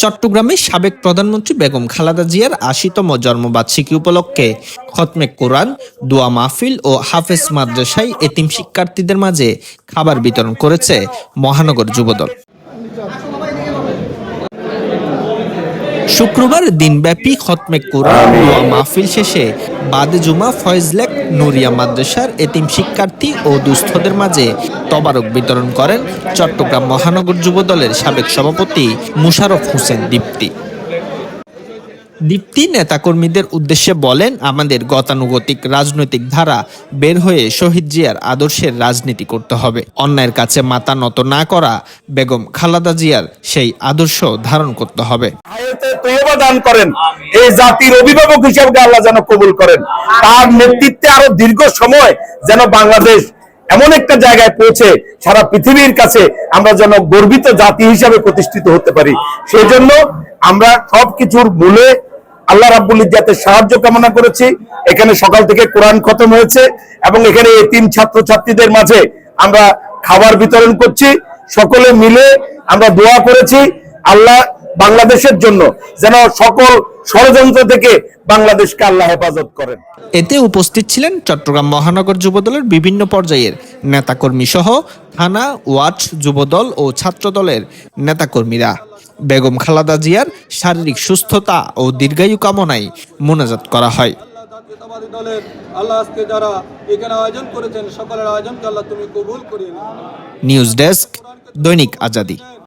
চট্টগ্রামে সাবেক প্রধানমন্ত্রী বেগম খালেদা জিয়ার ৮০তম জন্মবার্ষিকী উপলক্ষে খতমে কোরআন, দোয়া মাহফিল ও হাফেজ মাদ্রাসায় এতিম শিক্ষার্থীদের মাঝে খাবার বিতরণ করেছে মহানগর যুবদল। শুক্রবার দিনব্যাপী খতমে কোরআন, দোয়া মাহফিল শেষে বাদে জুমা ফয়েজলেক নুরিয়া মাদ্রাসার এতিম শিক্ষার্থী ও দুস্থদের মাঝে তবারক বিতরণ করেন চট্টগ্রাম মহানগর যুবদলের সাবেক সভাপতি মুশারফ হোসেন দীপ্তি। দীপ্তি নেতাকর্মীদের উদ্দেশ্যে বলেন, আমাদের গতানুগতিক রাজনৈতিক ধারা বের হয়ে শহীদ জিয়ার আদর্শের রাজনীতি করতে হবে। অন্যায়ের কাছে মাথা নত না করা, বেগম খালেদা জিয়ার সেই আদর্শ ধারণ করতে হবে। দান করেন, এই জাতির অভিভাবক হিসেবে আল্লাহ যেন কবুল করেন। তার নেতৃত্বে আরো দীর্ঘ সময় যেন বাংলাদেশ এমন একটা জায়গায় পৌঁছে সারা পৃথিবীর কাছে আমরা যেন গর্বিত জাতি হিসাবে প্রতিষ্ঠিত হতে পারি। সেই জন্য আমরা সবকিছুর মূলে আল্লাহ রাব্বুল ইজ্জাতের সাহায্য কামনা করেছি। এখানে সকাল থেকে কোরআন খতম হয়েছে এবং এখানে এতিম ছাত্রছাত্রীদের মাঝে আমরা খাবার বিতরণ করছি। সকলে মিলে আমরা দোয়া করেছি আল্লাহ বাংলাদেশের জন্য যেন সকল ষড়যন্ত্র থেকে বাংলাদেশকে আল্লাহ হেফাজত করেন। এতে উপস্থিত ছিলেন চট্টগ্রাম মহানগর যুবদলের বিভিন্ন পর্যায়ের নেতাকর্মী সহ থানা, ওয়ার্ড, যুবদল ও ছাত্রদলের নেতাকর্মীরা। বেগম খালেদা জিয়ার শারীরিক সুস্থতা ও দীর্ঘায়ু কামনায় মোনাজাত করা হয়। নিউজ ডেস্ক, দৈনিক আজাদী।